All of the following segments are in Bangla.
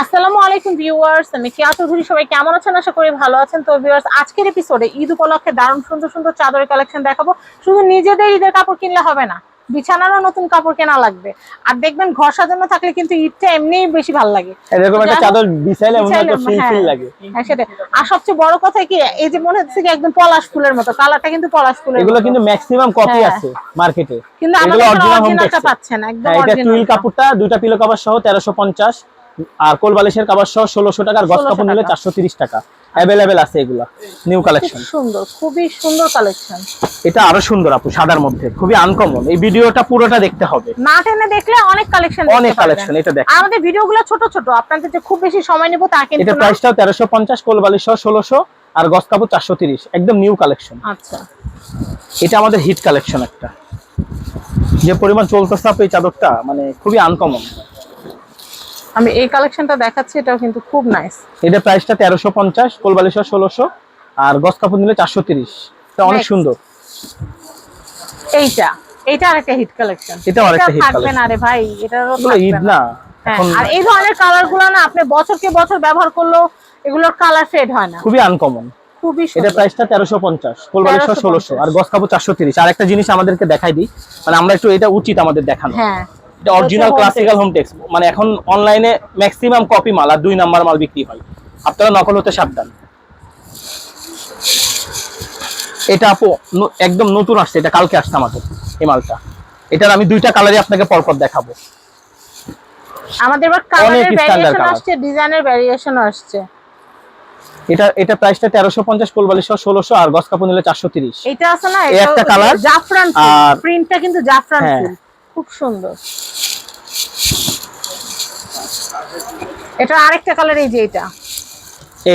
আসসালামু আলাইকুম ভিউয়ার্স, আমি কেয়া চৌধুরী। সবাই কেমন আছেন? আশা করি ভালো আছেন। তো ভিউয়ার্স, আজকের এপিসোডে ঈদ উপলক্ষে দারুণ সুন্দর সুন্দর চাদরের কালেকশন দেখাবো। শুধু নিজেদের ঈদের কাপড় কিনলে হবে না, বিছানারও নতুন কাপড় কেনা লাগবে। আর দেখবেন ঘর সাজানো থাকলে কিন্তু ঈদটা এমনিই বেশি ভালো লাগে। এরকম একটা চাদর বিছাইলে মনে হয় ফিল ফিল লাগে। হ্যাঁ সেটাই। আর সবচেয়ে বড় কথা কি, এই যে মনে হচ্ছে কি একদম পলাশ ফুলের মতো, কালারটা কিন্তু পলাশ ফুলের মতো। এগুলো কিন্তু ম্যাক্সিমাম কপি আছে মার্কেটে, কিন্তু আমাদের অরিজিনালটা পাচ্ছেন একদম এটা অরিজিনাল। টুইল কাপড়টা দুইটা পিলো কভার সহ 1350, আর কোল বালিশের কভার সহ 1600 টাকা, আর গস কাপড় নিলে 430 টাকা। अवेलेबल আছে এগুলা নিউ কালেকশন। সুন্দর, খুবই সুন্দর কালেকশন। এটা আরো সুন্দর আপু, সাদার মধ্যে খুবই আনকমন। এই ভিডিওটা পুরোটা দেখতে হবে, না টেনে দেখলে অনেক কালেকশন দেখতে পারবেন। অনেক কালেকশন। এটা দেখেন, আমাদের ভিডিওগুলো ছোট ছোট, আপনাদের যে খুব বেশি সময় নেব তা কিন্তু না। এটা প্রাইসটাও 1350, কোল বালিশ সহ 1600, আর গস কাপড় 430, একদম নিউ কালেকশন। আচ্ছা, এটা আমাদের হিট কালেকশন একটা, যে পরিমাণ চলতেছে আপু এই চাদরটা, মানে খুবই আনকমন। আমি এই কালেকশনটা দেখাচ্ছি, এটাও কিন্তু খুব নাইস। এটা প্রাইসটা 1350, কোল বালিশ সহ 1600, আর গস কাপড় নিলে 430। এটা অনেক সুন্দর। এইটা আরেকটা হিট কালেকশন। এটা আরেকটা হিট কালেকশন। না রে ভাই, এটারও ঈদ না এখন। আর এই ধরনের কালারগুলো না আপনি বছরকে বছর ব্যবহার করলেও এগুলোর কালার ফেড হয় না, খুবই আনকমন। খুবই সুন্দর। এটা প্রাইসটা 1350, কোল বালিশ সহ 1600, আর গস কাপড় 430। আর একটা জিনিস আমাদেরকে দেখাই দিই, মানে আমরা একটু, এটা উচিত আমাদের দেখানো। হ্যাঁ, এটা অরিজিনাল ক্লাসিক্যাল হোম টেক্স। মানে এখন অনলাইনে ম্যাক্সিমাম কপি মাল আর 2 নাম্বার মাল বিক্রি হয়, আপনারা নকল হতে সাবধান। এটা আপু একদম নতুন আসছে, এটা কালকে আসছে আমাদের এই মালটা। এটার আমি দুইটা কালারই আপনাকে পরপর দেখাবো। আমাদের এবার কালারের ভ্যারিয়েশন আসছে, ডিজাইনের ভ্যারিয়েশন আসছে। এটা প্রাইসটা 1350, কোল বালিশ সহ 1600, আর গস কাপড় নিলে 430। এটা আছে না, এটা একটা কালার, জাফরান ফুল, আর প্রিন্টটা কিন্তু জাফরান ফুল, খুব সুন্দর। এটা আরেকটা কালার, এই যে এটা,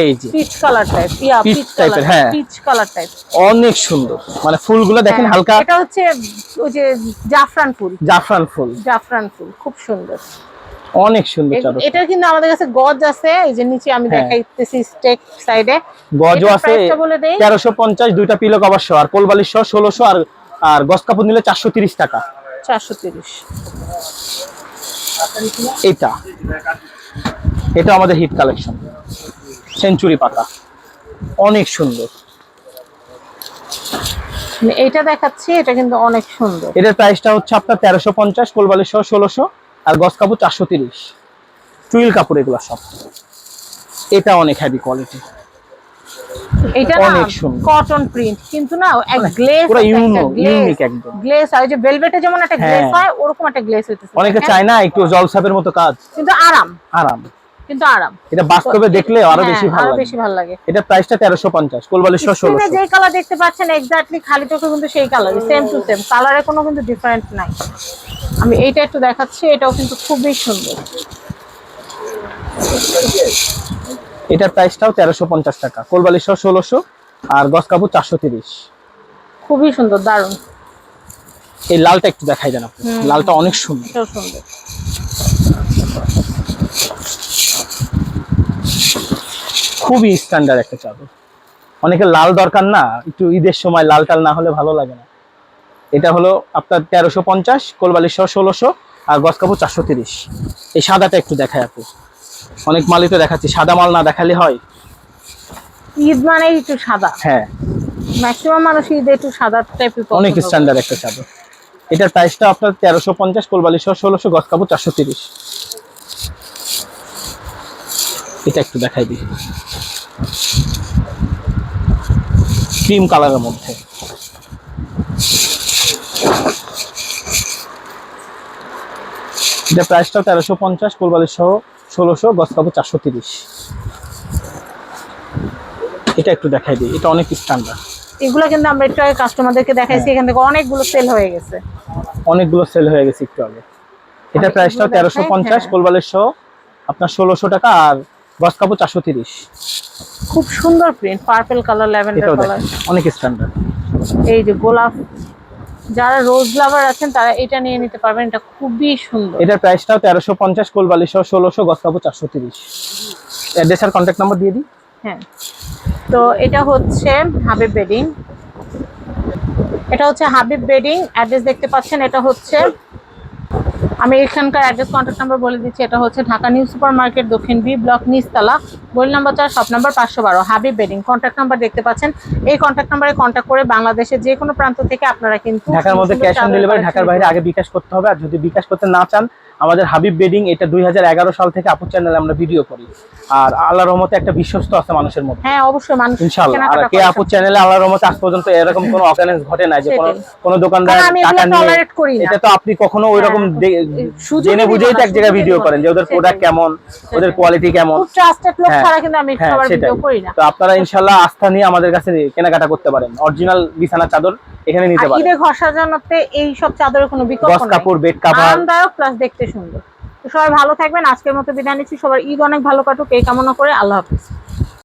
এই যে পিচ কালার টাইপ, পিচ টাইপের, হ্যাঁ পিচ কালার টাইপ, অনেক সুন্দর। মানে ফুলগুলো দেখেন হালকা, এটা হচ্ছে ওই যে জাফরান ফুল, জাফরান ফুল খুব সুন্দর, অনেক সুন্দর চাদর। এটা কিন্তু আমাদের কাছে গজ আছে, এই যে নিচে আমি দেখাইতেছি স্টেক সাইডে গজও আছে। 1350, দুইটা পিলো কভার সহ, আর কোল বালিশ সহ 1600, আর গস কাপড় নিলে 430 টাকা। 430। এটা আমাদের হিট কালেকশন, সেঞ্চুরি পাতা, অনেক সুন্দর। এটা দেখাচ্ছি, এটা কিন্তু অনেক সুন্দর। এটার প্রাইসটা হচ্ছে আপনার 1350, কোল বালিশ সহ 1600, আর গস কাপড় 430। টুইল কাপড় এগুলো সব। এটা অনেক হেভি কোয়ালিটি, এটা অনেক সুন্দর কটন প্রিন্ট, কিন্তু না এক গ্লেজ, পুরো ইউনিক একদম গ্লেজ। আর যে ভেলভেটে যেমন একটা গ্লেজ হয়, ওরকম একটা গ্লেজ হইতেছে। অনেকে চায় না একটু জলছাপের মতো কাজ, কিন্তু আরাম। এটা বাস্তবে দেখলে আরো বেশি ভালো লাগে। এটা প্রাইসটা 1350, কোল বালিশ সহ 1600। যে কালার দেখতে পাচ্ছেন এক্স্যাক্টলি খালি চোখে কিন্তু সেই কালারই, সেম টু সেম, কালারে কোনো কিন্তু ডিফারেন্ট নাই। আমি এইটা একটু দেখাচ্ছি, এটাও কিন্তু খুবই সুন্দর। এটার প্রাইসটাও 1350 টাকা, কোল বালিশ সহ 1600, আর গস কাপড় 430। খুবই সুন্দর, দারুন। এই লালটা একটু দেখাই দেন আপনি, লালটা অনেক সুন্দর। খুবই স্ট্যান্ডার্ড একটা চাদর। অনেকে লাল দরকার না, একটু ঈদের সময় লাল টাল না হলে ভালো লাগে না। এটা হলো আপনার 1350, কোল বালিশ সহ 1600, আর গস কাপড় 430। এই সাদাটা একটু দেখাই আপু, অনেক মালই তো দেখাচ্ছি, সাদা মাল না দেখালে হয়? ঈদ মানে একটু সাদা, হ্যাঁ ম্যাক্সিমাম মানুষ ঈদে একটু সাদা টাইপের, অনেক স্ট্যান্ডার্ড একটা চাদর। এটার প্রাইসটা আপনার 1350, কোল বালিশ সহ 1600, গস কাপড় 430। এটা একটু দেখাই দিই, ক্রিম কালারের মধ্যে। এটা প্রাইসটা 1350, কোল বালিশ সহ 1600, গস কাপড় 430। এটা একটু দেখাই দিই, এটা অনেক স্ট্যান্ডার্ড। এগুলো কিন্তু আমরা একটু আগে কাস্টমারদেরকে দেখাইছি, এখান থেকে অনেকগুলো সেল হয়ে গেছে, একটু আগে। এটা প্রাইসটা 1350, কোল বালিশ সহ আপনার 1600 টাকা, আর গস কাপড় 430। খুব সুন্দর print, purple colour, lavender colour, অনেক স্ট্যান্ডার্ড। এই যে গোলাপ, যারা রোজ লাভার আছেন তারা এটা নিয়ে নিতে পারবেন, এটা খুবই সুন্দর। এটার প্রাইসটাও 1350, কোল বালিশ সহ 1600, গস কাপড় 430। অ্যাড্রেস আর কন্ট্যাক্ট নাম্বার দিয়ে দিই। হ্যাঁ, তো এটা হচ্ছে হাবিব বেডিং, অ্যাড্রেস দেখতে পাচ্ছেন। এটা হচ্ছে আমি এখানকার অ্যাড্রেস কন্ট্যাক্ট নাম্বার বলে দিচ্ছি। এটা হচ্ছে ঢাকা নিউ সুপার মার্কেট, দক্ষিণ বি ব্লক, নিচতলা, গলি number 4, shop number 512, Habib bedding. Contact number দেখতে পাচ্ছেন। এই কন্ট্যাক্ট নাম্বারে কন্ট্যাক্ট করে বাংলাদেশের যে কোনো প্রান্ত থেকে আপনারা কিন্তু ঢাকার মধ্যে ক্যাশ অন ডেলিভারি, ঢাকার বাইরে আগে বিকাশ করতে হবে। আর যদি বিকাশ করতে না চান, আমাদের হাবিব বেডিং, এটা 2011 সাল থেকে আপুর চ্যানেলে আমরা ভিডিও করি। আর আল্লাহর রহমতে একটা বিশ্বস্ত আছে মানুষের মধ্যে। হ্যাঁ অবশ্যই, মানুষ ইনশাআল্লাহ। আর কেনাকাটা কে করে। আপুর চ্যানেলে আল্লাহর রহমতে আজ পর্যন্ত এরকম কোনো অকারেন্স ঘটে না যে কোনো দোকানদার কারণ আমি টাকা এগুলো নিয়ে। tolerate করি না। এটা তো আপনি কখনো ওইরকম সুযোগই জেনে দিব বুঝেই না, তো এক জায়গায় সুযোগই ভিডিও দিব করেন না। যে ওদের প্রোডাক্ট সেটাই। কেমন, ওদের কোয়ালিটি কেমন। খুব ট্রাস্টেড লোক হ্যাঁ, ছাড়া কিন্তু আমি হ্যাঁ, সবার সেটাই। ভিডিও করি না। তো আপনারা ইনশাআল্লাহ আস্থা নিয়ে আমাদের কাছে কেনাকাটা করতে পারেন। অরিজিনাল বিছানার চাদর এখানে নিতে আর পারেন। ঈদে ঘর সাজানোতে এই সব চাদরের কোনো বিকল্প গস নাই। কাপড়, বেড কভার। আরামদায়ক প্লাস দেখতে সুন্দর। তো সবাই ভালো থাকবেন। আজকের মতো বিদায় নিচ্ছি। সবার ঈদ অনেক ভালো কাটুক এই কামনা করে। আল্লাহ হাফেজ।